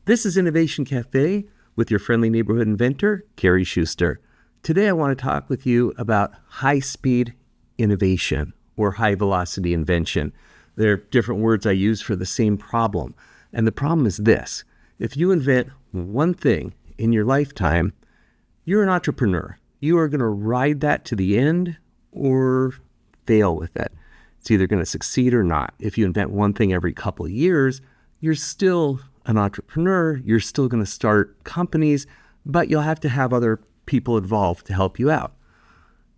This is Innovation Cafe with your friendly neighborhood inventor, Gary Schuster. Today I want to talk with you about high-speed innovation or high-velocity invention. There are different words I use for the same problem. And the problem is this. If you invent one thing in your lifetime, you're an entrepreneur. You are going to ride that to the end or fail with it. It's either going to succeed or not. If you invent one thing every couple of years, you're still an entrepreneur. You're still going to start companies, but you'll have to have other people involved to help you out.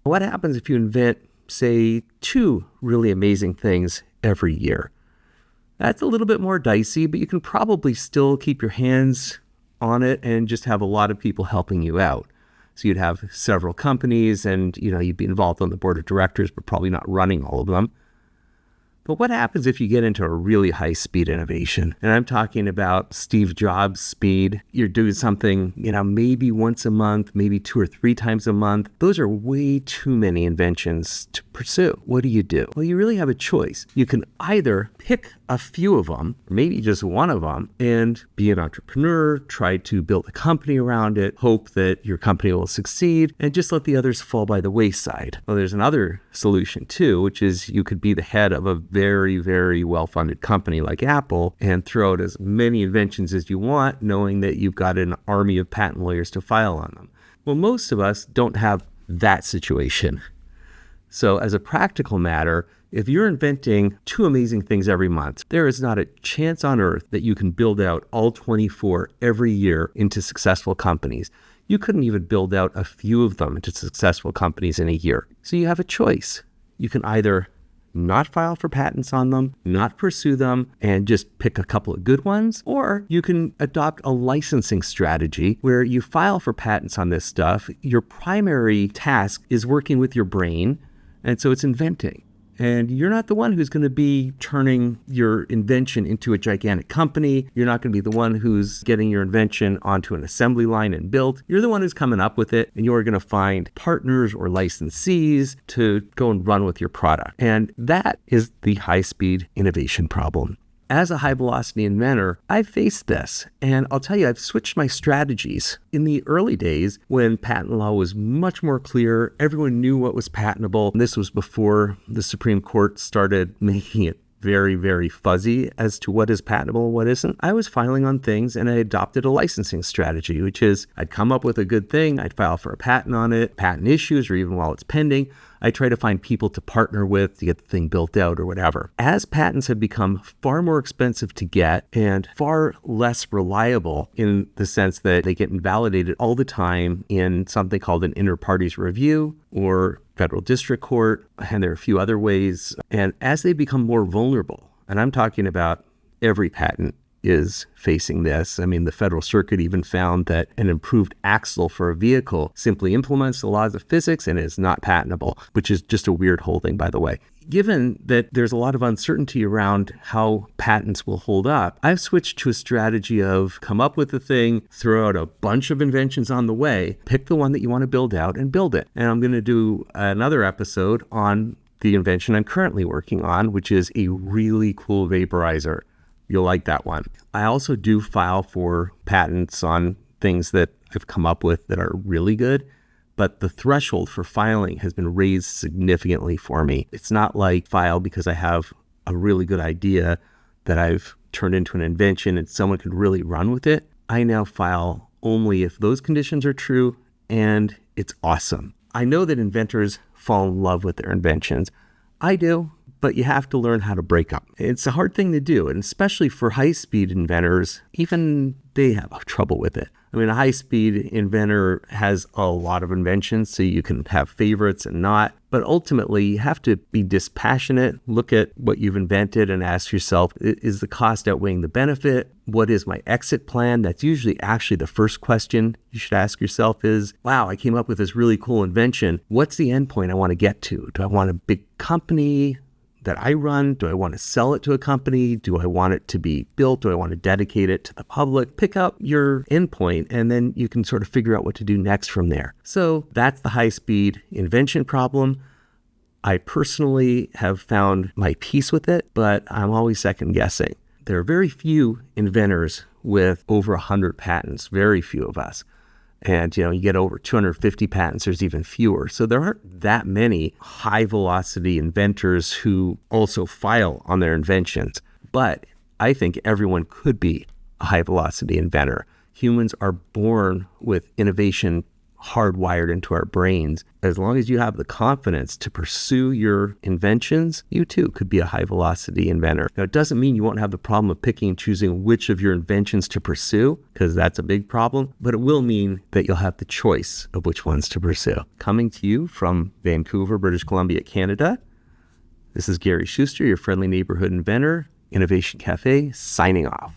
What happens if you invent, say, 2 really amazing things every year? That's a little bit more dicey, but you can probably still keep your hands on it and just have a lot of people helping you out. So you'd have several companies and, you'd be involved on the board of directors, but probably not running all of them. But what happens if you get into a really high-speed innovation? And I'm talking about Steve Jobs speed. You're doing something, maybe once a month, maybe 2 or 3 times a month. Those are way too many inventions to pursue. What do? Well, you really have a choice. You can either pick a few of them, or maybe just one of them, and be an entrepreneur, try to build a company around it, hope that your company will succeed, and just let the others fall by the wayside. Well, there's another solution too, which is you could be the head of a very, very well-funded company like Apple and throw out as many inventions as you want, knowing that you've got an army of patent lawyers to file on them. Well, most of us don't have that situation. So as a practical matter, if you're inventing 2 amazing things every month, there is not a chance on earth that you can build out all 24 every year into successful companies. You couldn't even build out a few of them into successful companies in a year. So you have a choice. You can either not file for patents on them, not pursue them, and just pick a couple of good ones, or you can adopt a licensing strategy where you file for patents on this stuff. Your primary task is working with your brain, and so it's inventing. And you're not the one who's going to be turning your invention into a gigantic company. You're not going to be the one who's getting your invention onto an assembly line and built. You're the one who's coming up with it, and you're going to find partners or licensees to go and run with your product. And that is the high-speed innovation problem. As a high-velocity inventor, I've faced this, and I'll tell you, I've switched my strategies. In the early days, when patent law was much more clear, everyone knew what was patentable. This was before the Supreme Court started making it very, very fuzzy as to what is patentable and what isn't. I was filing on things, and I adopted a licensing strategy, which is I'd come up with a good thing, I'd file for a patent on it, patent issues, or even while it's pending, I try to find people to partner with to get the thing built out or whatever. As patents have become far more expensive to get and far less reliable in the sense that they get invalidated all the time in something called an inter-parties review or federal district court, and there are a few other ways. And as they become more vulnerable, and I'm talking about every patent is facing this. I mean, the Federal Circuit even found that an improved axle for a vehicle simply implements the laws of physics and is not patentable, which is just a weird holding, by the way. Given that there's a lot of uncertainty around how patents will hold up, I've switched to a strategy of come up with a thing, throw out a bunch of inventions on the way, pick the one that you want to build out and build it. And I'm going to do another episode on the invention I'm currently working on, which is a really cool vaporizer. You'll like that one. I also do file for patents on things that I've come up with that are really good, but the threshold for filing has been raised significantly for me. It's not like file because I have a really good idea that I've turned into an invention and someone could really run with it. I now file only if those conditions are true and it's awesome. I know that inventors fall in love with their inventions. I do. But you have to learn how to break up. It's a hard thing to do, and especially for high-speed inventors, even they have trouble with it. I mean, a high-speed inventor has a lot of inventions, so you can have favorites and not. But ultimately, you have to be dispassionate, look at what you've invented and ask yourself, is the cost outweighing the benefit? What is my exit plan? That's usually actually the first question you should ask yourself is, wow, I came up with this really cool invention. What's the end point I want to get to? Do I want a big company that I run? Do I want to sell it to a company? Do I want it to be built? Do I want to dedicate it to the public? Pick out your endpoint, and then you can sort of figure out what to do next from there. So that's the high-speed invention problem. I personally have found my peace with it, but I'm always second guessing. There are very few inventors with over 100 patents, very few of us. And, you get over 250 patents, there's even fewer. So there aren't that many high velocity inventors who also file on their inventions. But I think everyone could be a high velocity inventor. Humans are born with innovation hardwired into our brains. As long as you have the confidence to pursue your inventions, you too could be a high velocity inventor. Now, it doesn't mean you won't have the problem of picking and choosing which of your inventions to pursue, because that's a big problem, but it will mean that you'll have the choice of which ones to pursue. Coming to you from Vancouver, British Columbia, Canada, this is Gary Schuster, your friendly neighborhood inventor, Innovation Cafe, signing off.